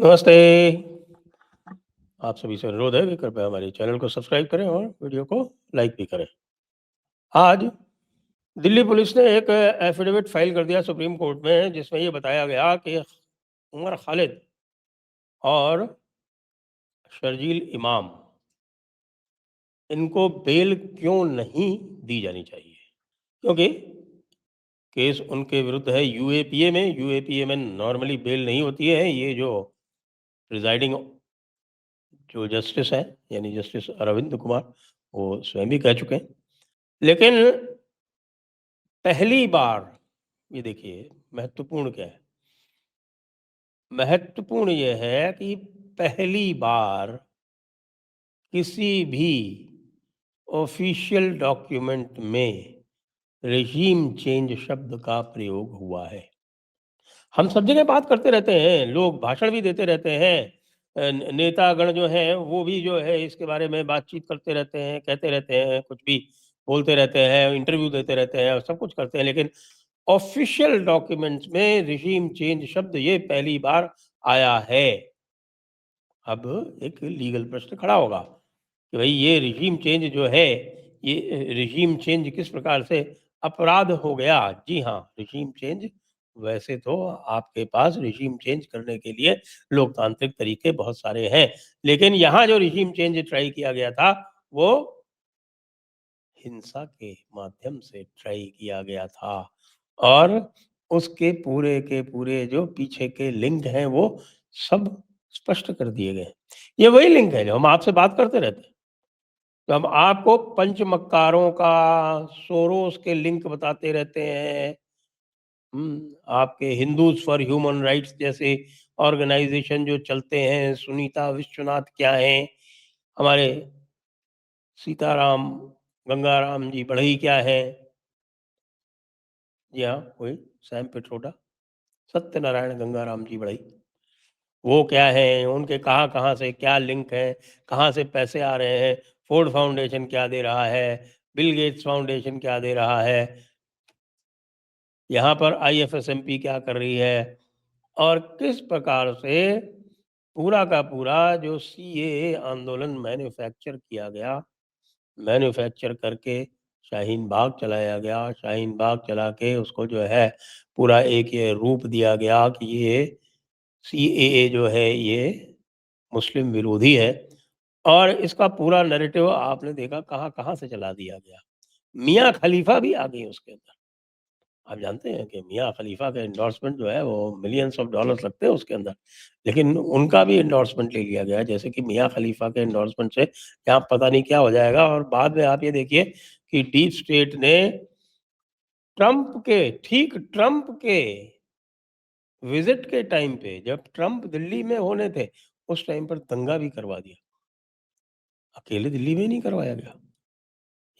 नमस्ते। आप सभी से अनुरोध है कि कृपया हमारे चैनल को सब्सक्राइब करें और वीडियो को लाइक भी करें। आज दिल्ली पुलिस ने एक एफिडेविट फाइल कर दिया सुप्रीम कोर्ट में, जिसमें ये बताया गया कि उमर खालिद और शर्जील इमाम, इनको बेल क्यों नहीं दी जानी चाहिए, क्योंकि केस उनके विरुद्ध है यूएपीए में। यूएपीए में नॉर्मली बेल नहीं होती है। ये जो प्रिजाइडिंग जो जस्टिस है, यानी जस्टिस अरविंद कुमार, वो स्वयं भी कह चुके हैं। लेकिन पहली बार, ये देखिए महत्वपूर्ण क्या है, महत्वपूर्ण ये है कि पहली बार किसी भी ऑफिशियल डॉक्यूमेंट में रेजीम चेंज शब्द का प्रयोग हुआ है। हम सब जगह बात करते रहते हैं, लोग भाषण भी देते रहते हैं, नेतागण जो हैं वो भी जो है इसके बारे में बातचीत करते रहते हैं, कहते रहते हैं, कुछ भी बोलते रहते हैं, इंटरव्यू देते रहते हैं और सब कुछ करते हैं। लेकिन ऑफिशियल डॉक्यूमेंट्स में रिजीम चेंज शब्द ये पहली बार आया है। अब एक लीगल प्रश्न खड़ा होगा कि भाई ये रिजीम चेंज जो है, ये रिजीम चेंज किस प्रकार से अपराध हो गया। जी हाँ, रिजीम चेंज, वैसे तो आपके पास रिजीम चेंज करने के लिए लोकतांत्रिक तरीके बहुत सारे हैं, लेकिन यहाँ जो रिजीम चेंज ट्राई किया गया था वो हिंसा के माध्यम से ट्राई किया गया था। और उसके पूरे के पूरे जो पीछे के लिंक हैं वो सब स्पष्ट कर दिए गए। ये वही लिंक है जो हम आपसे बात करते रहते हैं। तो हम आपको पंचमक्कारों का, सोरोस के लिंक बताते रहते हैं। आपके हिंदूज फॉर ह्यूमन राइट्स जैसे ऑर्गेनाइजेशन जो चलते हैं, सुनीता विश्वनाथ क्या हैं, हमारे सीताराम गंगाराम जी बढ़ई क्या है, जी हाँ, वही सैम पिट्रोडा, सत्यनारायण गंगाराम जी बढ़ई, वो क्या है, उनके कहाँ-कहाँ से क्या लिंक है, कहाँ से पैसे आ रहे हैं, फोर्ड फाउंडेशन क्या दे रहा है, बिल गेट्स फाउंडेशन क्या दे रहा है, यहाँ पर आईएफएसएमपी क्या कर रही है, और किस प्रकार से पूरा का पूरा जो सीएए आंदोलन मैन्युफैक्चर किया गया, मैन्युफैक्चर करके शाहीन बाग चलाया गया, शाहीन बाग चला के उसको जो है पूरा एक ये रूप दिया गया कि ये सीएए जो है ये मुस्लिम विरोधी है। और इसका पूरा नैरेटिव आपने देखा कहाँ-कहाँ से चला दिया गया। मियाँ खलीफा भी आ गई उसके अंदर। आप जानते हैं कि मियाँ खलीफा का एंडोर्समेंट जो है वो मिलियंस ऑफ डॉलर्स लगते हैं उसके अंदर। लेकिन उनका भी एंडोर्समेंट ले लिया गया, जैसे कि मियाँ खलीफा के एंडोर्समेंट से यहाँ पता नहीं क्या हो जाएगा। और बाद में आप ये देखिए कि डीप स्टेट ने ट्रंप के विजिट के टाइम पे, जब ट्रंप दिल्ली में होने थे, उस टाइम पर दंगा भी करवा दिया। अकेले दिल्ली में ही नहीं करवाया गया,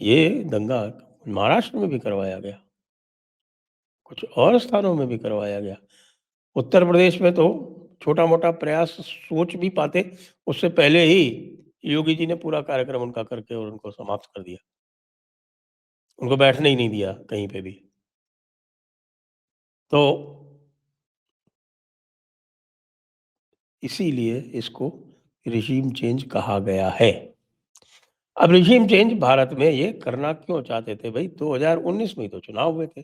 ये दंगा महाराष्ट्र में भी करवाया गया, कुछ और स्थानों में भी करवाया गया। उत्तर प्रदेश में तो छोटा-मोटा प्रयास सोच भी पाते, उससे पहले ही योगी जी ने पूरा कार्यक्रम उनका करके और उनको समाप्त कर दिया। उनको बैठने ही नहीं दिया कहीं पे भी। तो इसीलिए इसको रिजीम चेंज कहा गया है। अब रिजीम चेंज भारत में ये करना क्यों चाहते थे भई? 2019 में ही तो चुनाव हुए थे।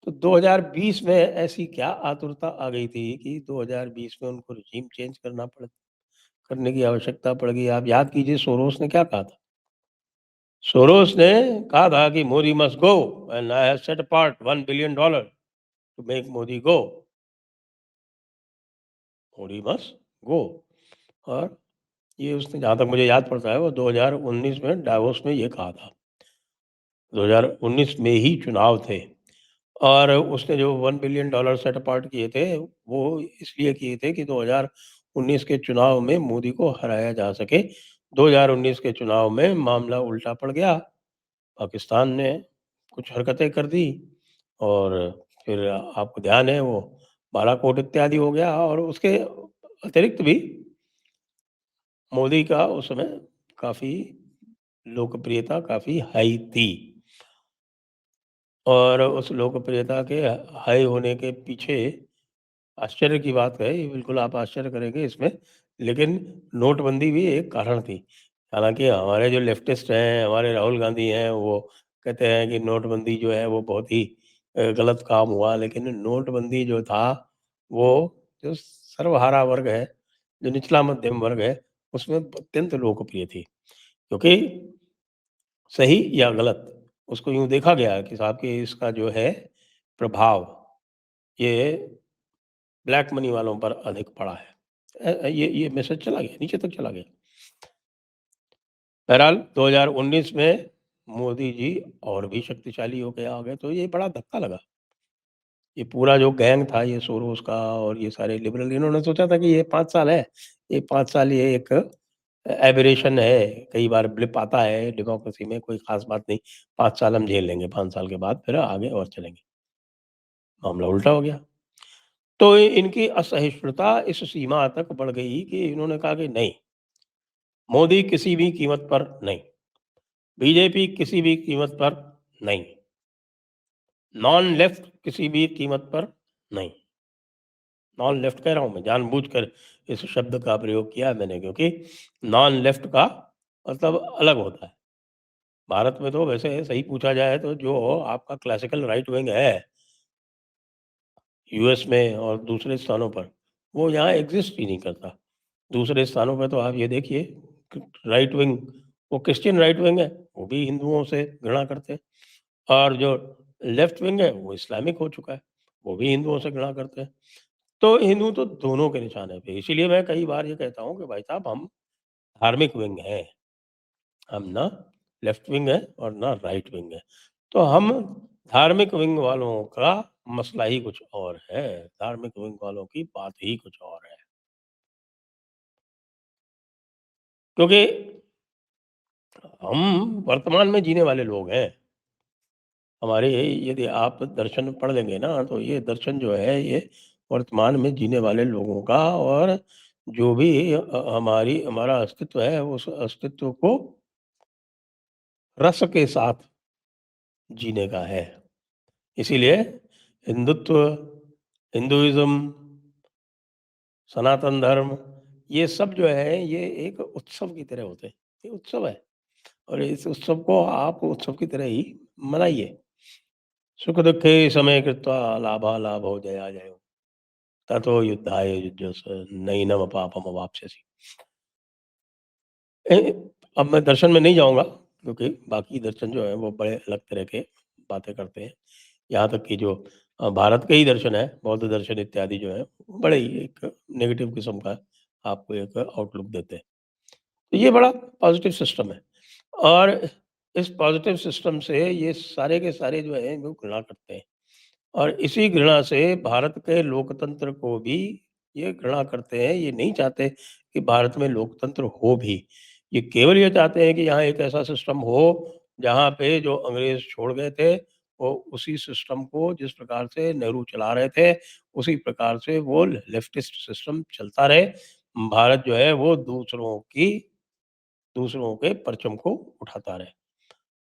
तो 2020 में ऐसी क्या आतुरता आ गई थी कि 2020 में उनको रिजीम चेंज करने की आवश्यकता पड़ गई? आप याद कीजिए सोरोस ने क्या कहा था? सोरोस ने कहा था कि Modi must go and I have set apart $1 billion to make Modi go, Modi must go. और ये उसने, जहाँ तक मुझे याद पड़ता है, वो 2019 में डावोस में ये कहा था। 2019 में ही चुनाव थे। और उसने जो $1 बिलियन सेट अपार्ट किए थे, वो इसलिए किए थे कि 2019 के चुनाव में मोदी को हराया जा सके। 2019 के चुनाव में मामला उल्टा पड़ गया। पाकिस्तान ने कुछ हरकतें कर दी और फिर आपको ध्यान है वो बालाकोट इत्यादि हो गया। और उसके अतिरिक्त भी मोदी का उस समय काफ़ी लोकप्रियता काफ़ी हाई थी। और उस लोकप्रियता के हाई होने के पीछे आश्चर्य की बात है, ये बिल्कुल आप आश्चर्य करेंगे इसमें, लेकिन नोटबंदी भी एक कारण थी। हालाँकि हमारे जो लेफ्टिस्ट हैं, हमारे राहुल गांधी हैं, वो कहते हैं कि नोटबंदी जो है वो बहुत ही गलत काम हुआ, लेकिन नोटबंदी जो था, वो जो सर्वहारा वर्ग है, जो निचला मध्यम वर्ग है, उसमें अत्यंत लोकप्रिय थी। क्योंकि सही या गलत, उसको यूँ देखा गया कि साहब कि इसका जो है प्रभाव, ये ब्लैक मनी वालों पर अधिक पड़ा है। ये मैसेज चला गया, नीचे तक चला गया। बहरहाल 2019 में मोदी जी और भी शक्तिशाली होके आ गए, तो ये बड़ा धक्का लगा। ये पूरा जो गैंग था, ये सोरोस का और ये सारे लिबरल, इन्होंने सोचा था कि ये 5 साल है, ये 5 साल ये एक एबेरेशन है, कई बार ब्लिप आता है डेमोक्रेसी में, कोई ख़ास बात नहीं, 5 साल हम झेल लेंगे, 5 साल के बाद फिर आगे और चलेंगे। मामला उल्टा हो गया। तो इनकी असहिष्णुता इस सीमा तक बढ़ गई कि इन्होंने कहा कि नहीं, मोदी किसी भी कीमत पर नहीं, बीजेपी किसी भी कीमत पर नहीं, नॉन लेफ्ट किसी भी कीमत पर नहीं। नॉन लेफ्ट कह रहा हूँ मैं, जानबूझकर इस शब्द का प्रयोग किया है मैंने, क्योंकि नॉन लेफ्ट का मतलब अलग होता है। भारत में तो वैसे सही पूछा जाए तो जो आपका क्लासिकल राइट विंग है, यूएस में और दूसरे स्थानों पर, वो यहाँ एग्ज़िस्ट ही नहीं करता। दूसरे स्थानों पे तो आप ये देखिए, राइट विंग, वो क्रिश्चियन राइट विंग है, वो भी हिंदुओं से घृणा करते हैं, और जो लेफ्ट विंग है वो इस्लामिक हो चुका है, वो भी हिंदुओं से घृणा करते हैं। तो हिंदू तो दोनों के निशाने पे, इसीलिए मैं कई बार ये कहता हूँ कि भाई साहब, हम धार्मिक विंग हैं, हम ना लेफ्ट विंग है और ना राइट विंग है। तो हम धार्मिक विंग वालों का मसला ही कुछ और है, धार्मिक विंग वालों की बात ही कुछ और है। क्योंकि हम वर्तमान में जीने वाले लोग हैं। हमारे यदि आप दर्शन पढ़ लेंगे ना, तो ये दर्शन जो है, ये वर्तमान में जीने वाले लोगों का, और जो भी हमारा अस्तित्व है, उस अस्तित्व को रस के साथ जीने का है। इसीलिए हिंदुत्व, हिंदुइज़्म, सनातन धर्म, ये सब जो है, ये एक उत्सव की तरह होते हैं। ये उत्सव है, और इस उत्सव को आप उत्सव की तरह ही मनाइए। सुख दुःखे समे कृत्वा लाभालाभौ जयाजयौ ततो युद्धाय युज्यस्व नैनम पापमवाप्स्यसि। ए, अब मैं दर्शन में नहीं जाऊँगा, क्योंकि बाकी दर्शन जो हैं वो बड़े अलग तरह के बातें करते हैं। यहाँ तक कि जो भारत के ही दर्शन है, बौद्ध दर्शन इत्यादि जो है, बड़े ही एक नेगेटिव किस्म का आपको एक आउटलुक देते हैं। तो ये बड़ा पॉज़िटिव सिस्टम है, और इस पॉज़िटिव सिस्टम से ये सारे के सारे जो हैं वो घृणा करते हैं। और इसी घृणा से भारत के लोकतंत्र को भी ये घृणा करते हैं, ये नहीं चाहते कि भारत में लोकतंत्र हो भी। ये केवल ये चाहते हैं कि यहाँ एक ऐसा सिस्टम हो, जहाँ पे जो अंग्रेज़ छोड़ गए थे, वो उसी सिस्टम को जिस प्रकार से नेहरू चला रहे थे, उसी प्रकार से वो लेफ्टिस्ट सिस्टम चलता रहे। भारत जो है वो दूसरों के परचम को उठाता रहे।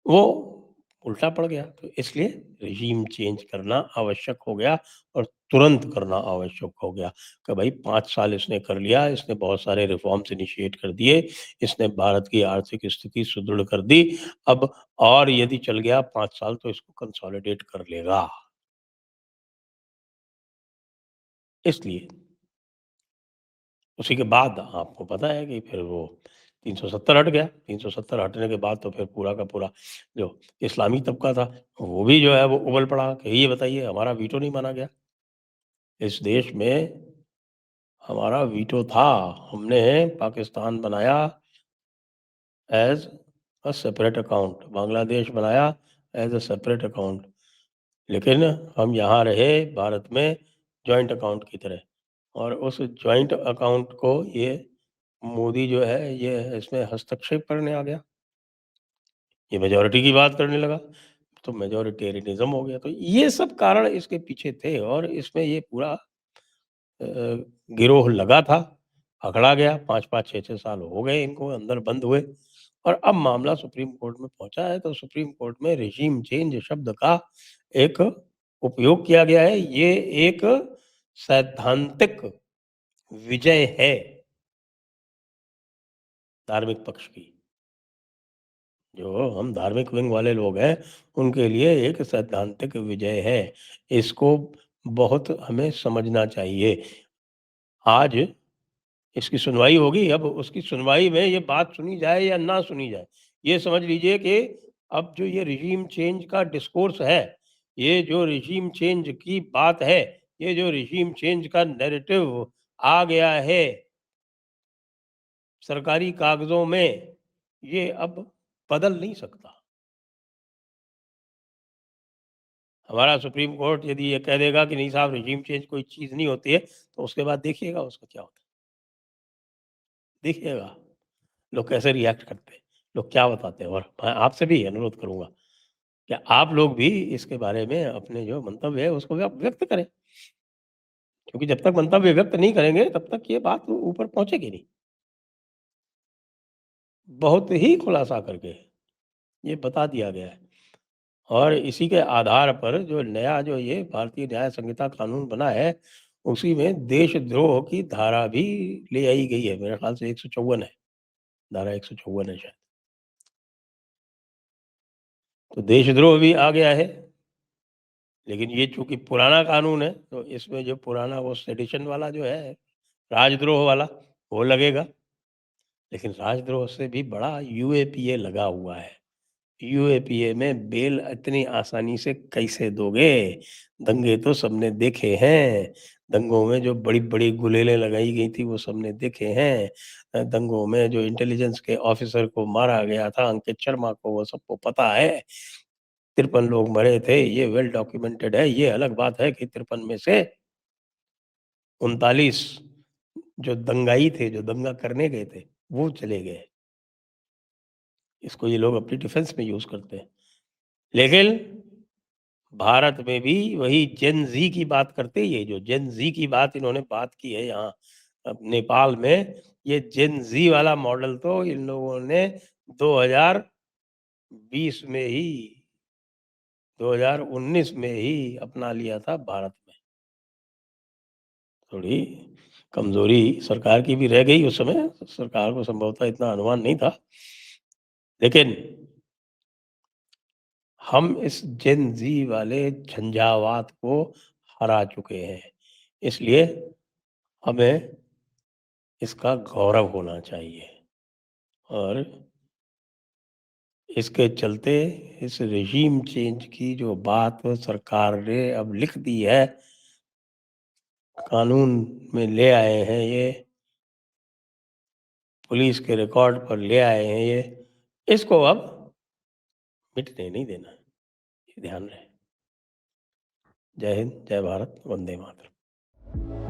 वो उल्टा पड़ गया, तो इसलिए रिजीम चेंज करना आवश्यक हो गया, और तुरंत करना आवश्यक हो गया कि भाई 5 साल इसने कर लिया, इसने बहुत सारे रिफॉर्म्स इनिशिएट कर दिए, इसने भारत की आर्थिक स्थिति सुदृढ़ कर दी, अब और यदि चल गया 5 साल तो इसको कंसोलिडेट कर लेगा। इसलिए उसी के बाद आपको पता है कि फिर वो 370 हट गया, 370 हटने के बाद तो फिर पूरा का पूरा जो इस्लामी तबका था, वो भी जो है वो उबल पड़ा कि ये बताइए, हमारा वीटो नहीं माना गया। इस देश में हमारा वीटो था, हमने पाकिस्तान बनाया as a separate account, Bangladesh बनाया एज़ अ सेपरेट अकाउंट, लेकिन हम यहाँ रहे भारत में जॉइंट अकाउंट की तरह, और उस जॉइंट अकाउंट को ये मोदी जो है, ये इसमें हस्तक्षेप करने आ गया। ये मेजॉरिटी की बात करने लगा, तो मेजॉरिटेरियनिज़्म हो गया। तो ये सब कारण इसके पीछे थे, और इसमें ये पूरा अ, गिरोह लगा था, पकड़ा गया, 5-5, 6-6 साल हो गए इनको अंदर बंद हुए, और अब मामला सुप्रीम कोर्ट में पहुँचा है, तो सुप्रीम कोर्ट में रिजीम चेंज शब्द का एक उपयोग किया गया है। ये एक सैद्धांतिक विजय है धार्मिक पक्ष की। जो हम धार्मिक विंग वाले लोग हैं, उनके लिए एक सैद्धांतिक विजय है। इसको बहुत हमें समझना चाहिए। आज इसकी सुनवाई होगी, अब उसकी सुनवाई में ये बात सुनी जाए या ना सुनी जाए, ये समझ लीजिए कि अब जो ये रिजीम चेंज का डिस्कोर्स है, ये जो रिजीम चेंज की बात है, ये जो रिजीम चेंज का नैरेटिव आ गया है सरकारी कागज़ों में, ये अब बदल नहीं सकता। हमारा सुप्रीम कोर्ट यदि ये कह देगा कि नहीं साहब रिजीम चेंज कोई चीज़ नहीं होती है, तो उसके बाद देखिएगा उसका क्या होता है। देखिएगा लोग कैसे रिएक्ट करते हैं, लोग क्या बताते हैं, और मैं आपसे भी अनुरोध करूँगा कि आप लोग भी इसके बारे में अपने जो मंतव्य है उसको व्यक्त करें। क्योंकि जब तक मंतव्य व्यक्त नहीं करेंगे तब तक ये बात ऊपर पहुँचेगी नहीं। बहुत ही खुलासा करके ये बता दिया गया है। और इसी के आधार पर जो नया जो ये भारतीय न्याय संहिता कानून बना है, उसी में देशद्रोह की धारा भी ले आई गई है। मेरे ख़्याल से 154 है, धारा 154 है शायद। तो देशद्रोह भी आ गया है, लेकिन ये चूँकि पुराना कानून है, तो इसमें जो पुराना वो सेडिशन वाला जो है, राजद्रोह वाला, वो लगेगा। लेकिन राजद्रोह से भी बड़ा यूएपीए लगा हुआ है। यूएपीए में बेल इतनी आसानी से कैसे दोगे? दंगे तो सबने देखे हैं। दंगों में जो बड़ी-बड़ी गुलेलें लगाई गई थी वो सबने देखे हैं। दंगों में जो इंटेलिजेंस के ऑफिसर को मारा गया था अंकित शर्मा को, वो सबको पता है। 53 लोग मरे थे, ये वेल डॉक्यूमेंटेड है। ये अलग बात है कि 53 में से 39 जो दंगाई थे, जो दंगा करने गए थे, वो चले गए। इसको ये लोग अपनी डिफेंस में यूज़ करते हैं। लेकिन भारत में भी वही जेन ज़ी की बात करते ही है, जो जेन ज़ी की बात इन्होंने बात की है यहाँ नेपाल में, ये जेन ज़ी वाला मॉडल तो इन लोगों ने 2020 में ही 2019 में ही अपना लिया था भारत में। थोड़ी कमज़ोरी सरकार की भी रह गई उस समय, सरकार को संभवतः इतना अनुमान नहीं था। लेकिन हम इस जेन ज़ी वाले झंझावात को हरा चुके हैं। इसलिए हमें इसका गौरव होना चाहिए। और इसके चलते इस रेजीम चेंज की जो बात सरकार ने अब लिख दी है, कानून में ले आए हैं ये, पुलिस के रिकॉर्ड पर ले आए हैं ये, इसको अब मिटने नहीं देना है। ये ध्यान रहे। जय हिंद, जय भारत, वंदे मातरम।